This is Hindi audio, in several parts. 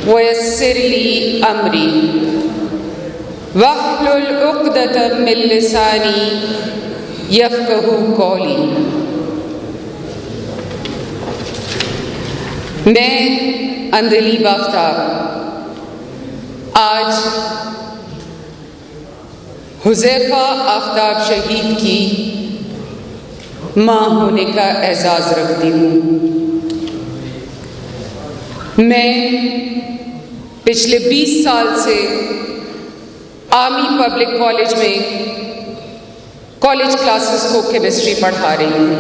वयस्सिर ली अमरी वहलुल उक़दतम मिन लिसानी यफ़क़हू क़ौली। मैं अंधलीब आफ्ताब आज हुज़ैफ़ा आफ्ताब शहीद की माँ होने का एजाज़ रखती हूँ। मैं पिछले 20 साल से आर्मी पब्लिक कॉलेज में कॉलेज क्लासेस को केमिस्ट्री पढ़ा रही हूँ।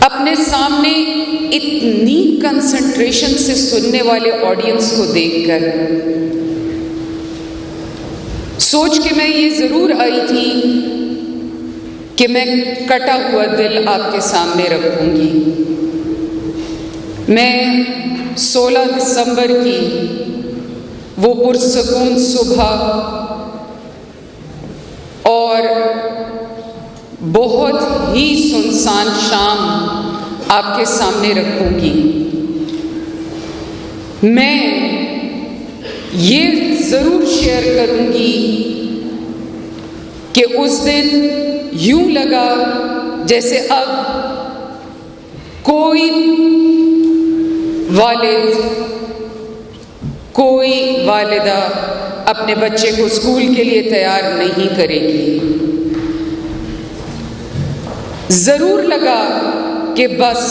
अपने सामने इतनी कंसंट्रेशन से सुनने वाले ऑडियंस को देखकर सोच के मैं ये ज़रूर आई थी कि मैं कटा हुआ दिल आपके सामने रखूंगी। मैं 16 दिसंबर की वो पुरसकून सुबह और बहुत ही सुनसान शाम आपके सामने रखूंगी। मैं ये ज़रूर शेयर करूंगी कि उस दिन यूं लगा जैसे अब कोई वालिद, कोई वालिदा अपने बच्चे को स्कूल के लिए तैयार नहीं करेगी। ज़रूर लगा कि बस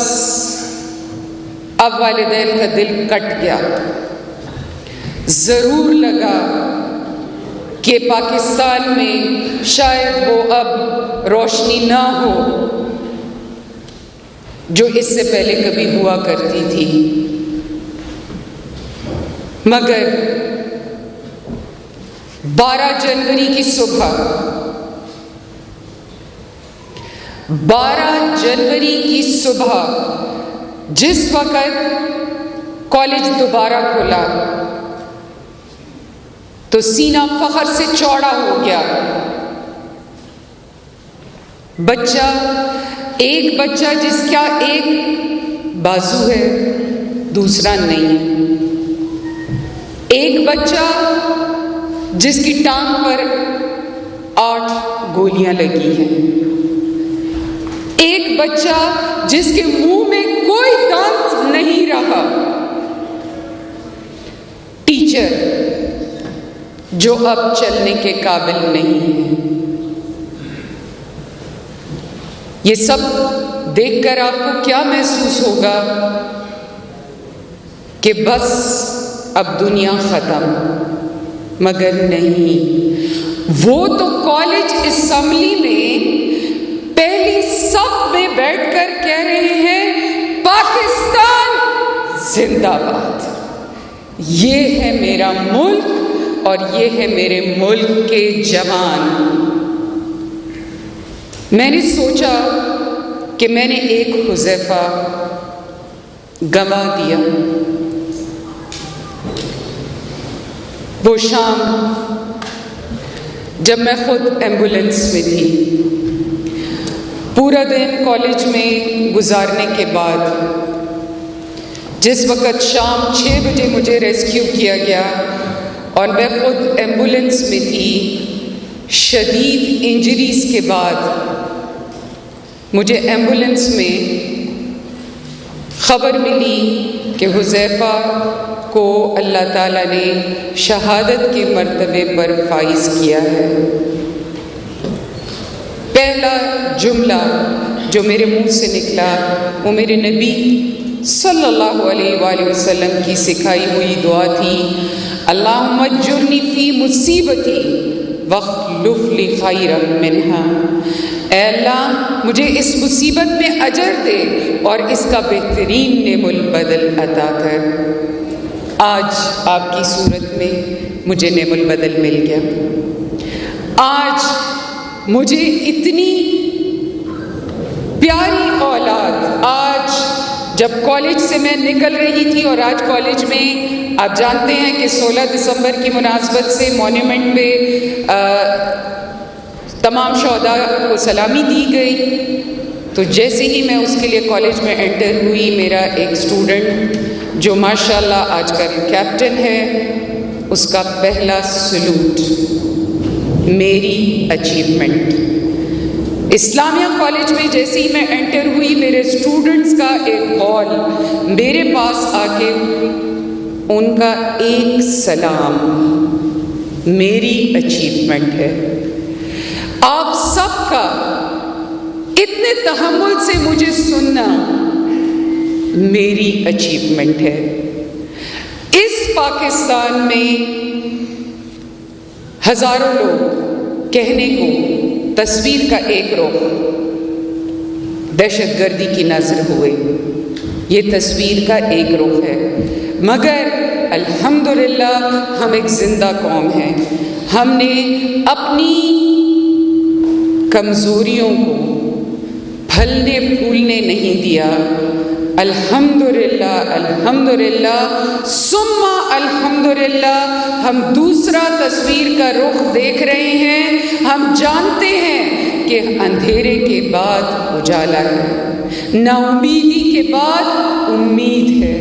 अब वालिदैन का दिल कट गया। ज़रूर लगा कि पाकिस्तान में शायद वो अब रोशनी ना हो जो इससे पहले कभी हुआ करती थी। मगर 12 जनवरी की सुबह, 12 जनवरी की सुबह जिस वक़्त कॉलेज दोबारा खुला तो सीना फख्र से चौड़ा हो गया। एक बच्चा जिसका एक बाजू है दूसरा नहीं है, एक बच्चा जिसकी टांग पर 8 गोलियां लगी हैं, एक बच्चा जिसके मुंह में कोई दांत नहीं रहा, टीचर जो अब चलने के काबिल नहीं है। ये सब देखकर आपको क्या महसूस होगा कि बस अब दुनिया खत्म। मगर नहीं, वो तो कॉलेज असेंबली में पहली सफ में बैठकर कह रहे हैं पाकिस्तान जिंदाबाद। ये है मेरा मुल्क और ये है मेरे मुल्क के जवान। मैंने सोचा कि मैंने एक हुज़ैफ़ा गंवा दिया। वो शाम जब मैं खुद एम्बुलेंस में थी, पूरा दिन कॉलेज में गुजारने के बाद जिस वक़्त शाम 6 बजे मुझे रेस्क्यू किया गया और मैं खुद एम्बुलेंस में थी, शदीद इंजरीज के बाद मुझे एम्बुलेंस में ख़बर मिली कि हुज़ैफ़ा को अल्लाह ताला ने शहादत के मर्तबे पर फाइज किया है। पहला जुमला जो मेरे मुंह से निकला वो मेरे नबी सल्लल्लाहु अलैहि वसल्लम की सिखाई हुई दुआ थी, अल्लाहुम्मा जुरनी फ़ी मुसीबती वख़्लुफ़ ली ख़ैरम मिन्हा। ऐ अल्लाह मुझे इस मुसीबत में अजर दे और इसका बेहतरीन नेमुल बदल अता कर। आज आपकी सूरत में मुझे नेमुल बदल मिल गया। आज मुझे इतनी प्यारी औलाद, आज जब कॉलेज से मैं निकल रही थी और आज कॉलेज में आप जानते हैं कि 16 दिसंबर की मुनासबत से मॉन्यूमेंट पे तमाम शोहदा को सलामी दी गई। तो जैसे ही मैं उसके लिए कॉलेज में एंटर हुई, मेरा एक स्टूडेंट जो माशाल्लाह आजकल कैप्टन है, उसका पहला सलूट मेरी अचीवमेंट। इस्लामिया कॉलेज में जैसे ही मैं एंटर हुई, मेरे स्टूडेंट्स का एक हॉल मेरे पास आके उनका एक सलाम मेरी अचीवमेंट है। आप सबका इतने तहम्मुल से मुझे सुनना मेरी अचीवमेंट है। इस पाकिस्तान में हजारों लोग कहने को तस्वीर का एक रुख दहशतगर्दी की नजर हुए, ये तस्वीर का एक रुख है, मगर अल्हम्दुलिल्लाह हम एक जिंदा कौम है। हमने अपनी कमजोरियों को फलने फूलने नहीं दिया। अल्हम्दुलिल्लाह, अल्हम्दुलिल्लाह, सुम्मा अल्हम्दुलिल्लाह, हम दूसरा तस्वीर का रुख देख रहे हैं। हम जानते हैं कि अंधेरे के बाद उजाला है, नाउमीदी के बाद उम्मीद है,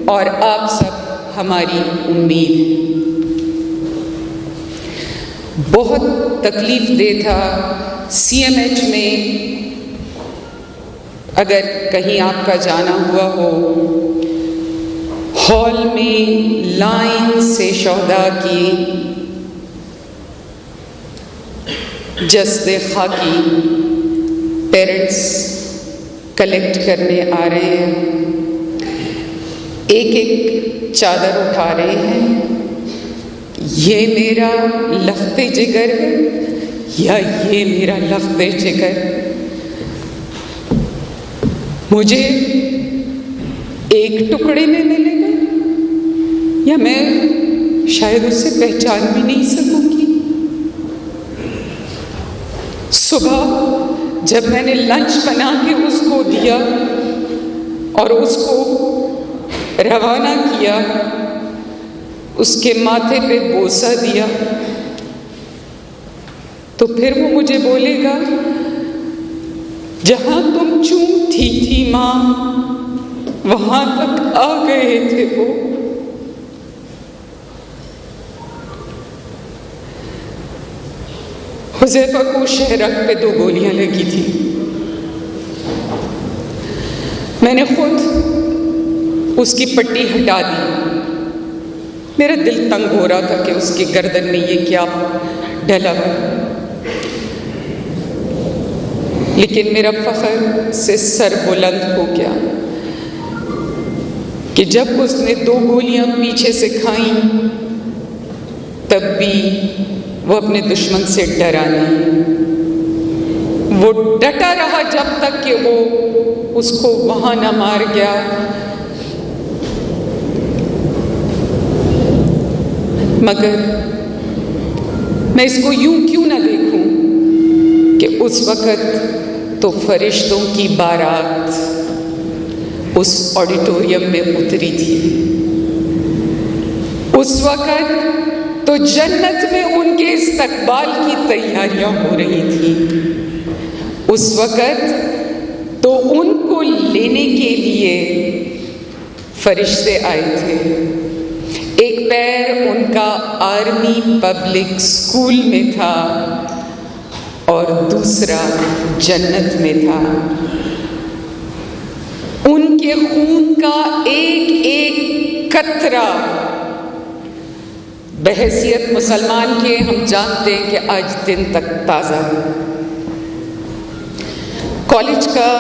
और आप सब हमारी उम्मीद है। बहुत तकलीफ दे था CMH में, अगर कहीं आपका जाना हुआ हो, हॉल में लाइन से शोहदा की जस्दे खाकी पेरेंट्स कलेक्ट करने आ रहे हैं, एक एक चादर उठा रहे हैं। ये मेरा लफ्ते जिगर है या ये मेरा लफ्ते जिगर? मुझे एक टुकड़े में मिलेगा या मैं शायद उसे पहचान भी नहीं सकूंगी। सुबह जब मैंने लंच बना के उसको दिया और उसको रवाना किया, उसके माथे पे बोसा दिया, तो फिर वो मुझे बोलेगा, जहां तुम चूमती थी मां, वहां तक आ गए थे वो। हुज़ैफा को शहरक पे 2 गोलियां लगी थी। मैंने खुद उसकी पट्टी हटा दी। मेरा दिल तंग हो रहा था कि उसकी गर्दन में ये क्या डला है, लेकिन मेरा फख्र से सर बुलंद हो गया कि जब उसने 2 गोलियां पीछे से खाई, तब भी वो अपने दुश्मन से डरा नहीं। वो डटा रहा जब तक कि वो उसको वहां ना मार गया। मगर मैं इसको यूं क्यों ना देखूं कि उस वक़्त तो फरिश्तों की बारात उस ऑडिटोरियम में उतरी थी। उस वक़्त तो जन्नत में उनके इस्तकबाल की तैयारियां हो रही थी। उस वक़्त तो उनको लेने के लिए फरिश्ते आए थे। एक पैर उनका आर्मी पब्लिक स्कूल में था और दूसरा जन्नत में था। उनके खून का एक एक कतरा बहैसियत मुसलमान के हम जानते हैं कि आज दिन तक ताज़ा है। कॉलेज का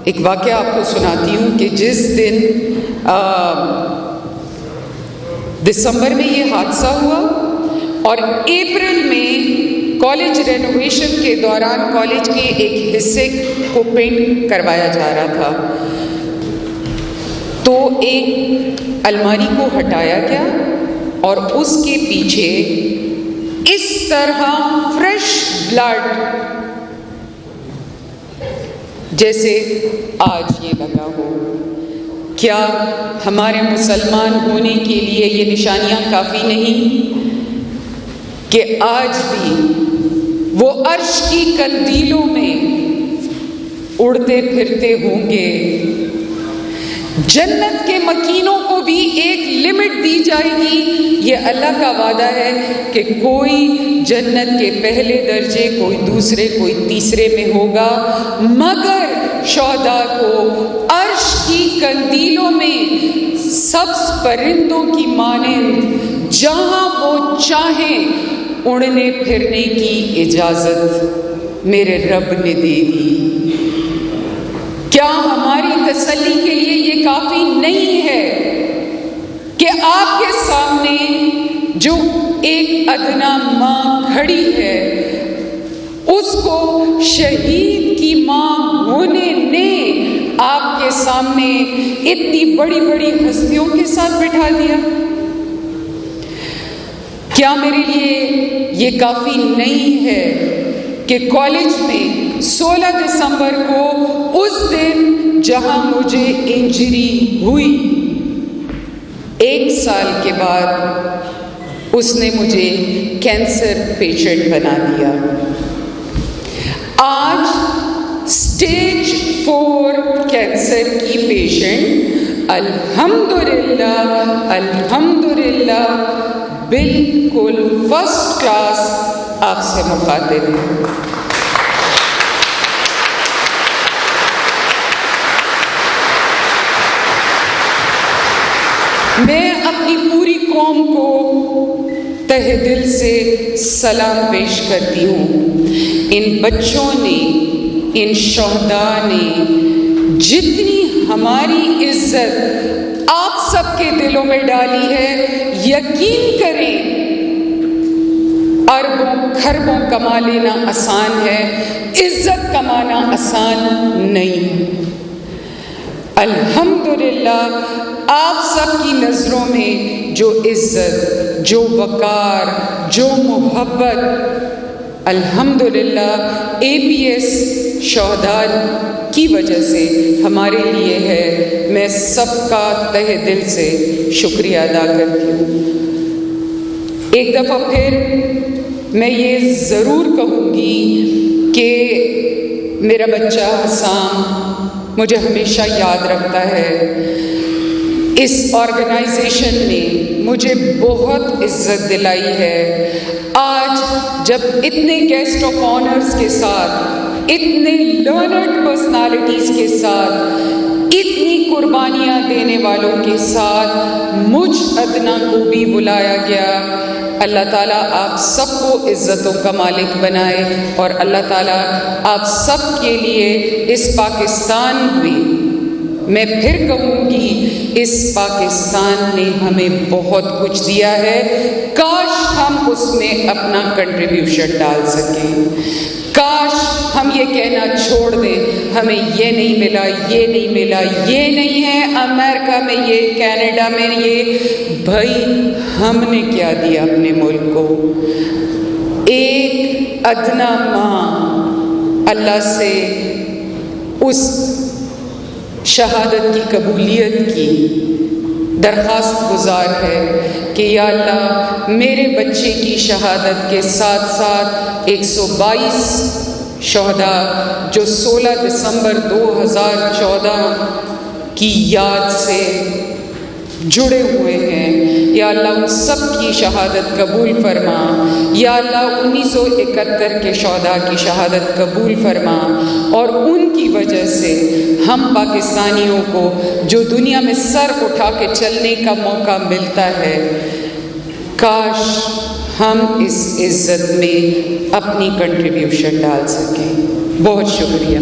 एक वाक़या आपको सुनाती हूँ कि जिस दिन दिसंबर में ये हादसा हुआ और अप्रैल में कॉलेज रेनोवेशन के दौरान कॉलेज के एक हिस्से को पेंट करवाया जा रहा था, तो एक अलमारी को हटाया गया और उसके पीछे इस तरह फ्रेश ब्लड जैसे आज ये लगा हो। क्या हमारे मुसलमान होने के लिए ये निशानियां काफ़ी नहीं कि आज भी वो अर्श की कंदीलों में उड़ते फिरते होंगे। जन्नत के मकीनों को भी एक लिमिट दी जाएगी। ये अल्लाह का वादा है कि कोई जन्नत के पहले दर्जे, कोई दूसरे, कोई तीसरे में होगा, मगर शोहदा को अर्श की कंदीलों में सब्ज परिंदों की मानिंद जहां वो चाहें उड़ने फिरने की इजाजत मेरे रब ने दे दी। क्या हमारी तसल्ली के लिए ये काफी नहीं है कि आपके सामने जो एक अदना माँ खड़ी है, उसको शहीद की माँ होने ने आपके सामने इतनी बड़ी बड़ी हस्तियों के साथ बिठा दिया? क्या मेरे लिए ये काफी नहीं है कि कॉलेज में 16 दिसंबर को, उस दिन जहां मुझे इंजरी हुई, 1 साल के बाद उसने मुझे कैंसर पेशेंट बना दिया। आज स्टेज 4 कैंसर की पेशेंट अल्हम्दुलिल्लाह अल्हम्दुलिल्लाह बिल्कुल फर्स्ट क्लास आपसे मुखातिब है। मैं अपनी पूरी कौम को तहे दिल से सलाम पेश करती हूँ। इन बच्चों ने, इन शोहदा ने जितनी हमारी इज्जत आप सबके दिलों में डाली है, यकीन करें अरबों खरबों कमा लेना आसान है, इज्जत कमाना आसान नहीं। अल्हम्दुलिल्लाह आप सबकी नज़रों में जो इज्जत, जो वकार, जो मोहब्बत अल्हम्दुलिल्लाह APS शोहदा की वजह से हमारे लिए है, मैं सबका तहे दिल से शुक्रिया अदा करती हूँ। एक दफ़ा फिर मैं ये ज़रूर कहूँगी कि मेरा बच्चा हसाम मुझे हमेशा याद रखता है। इस ऑर्गेनाइजेशन ने मुझे बहुत इज्जत दिलाई है। आज जब इतने गेस्ट ऑफ ऑनर्स के साथ, इतने लर्नड पर्सनालिटीज़ के साथ, इतनी कुर्बानियाँ देने वालों के साथ मुझ अदना को भी बुलाया गया, अल्लाह ताला आप सबको इज़्ज़तों का मालिक बनाए और अल्लाह ताला आप सब के लिए इस पाकिस्तान में, मैं फिर कहूँगी, इस पाकिस्तान ने हमें बहुत कुछ दिया है, काश हम उसमें अपना कंट्रीब्यूशन डाल सकें। काश हम ये कहना छोड़ दें हमें ये नहीं मिला, ये नहीं मिला, ये नहीं है, अमेरिका में ये, कनाडा में ये। भाई हमने क्या दिया अपने मुल्क को? एक अदना माँ अल्लाह से उस शहादत की कबूलियत की दरख्वास्त गुजार है कि या अल्लाह मेरे बच्चे की शहादत के साथ साथ 122 शोहदा जो 16 दिसंबर 2014 की याद से जुड़े हुए हैं, या अल्लाह उन सब की शहादत कबूल फरमा। या अल्लाह 1971 के शोहदा की शहादत कबूल फरमा और उनकी वजह से हम पाकिस्तानियों को जो दुनिया में सर उठा के चलने का मौका मिलता है, काश हम इस इज़्ज़त में अपनी कंट्रीब्यूशन डाल सकें। बहुत शुक्रिया।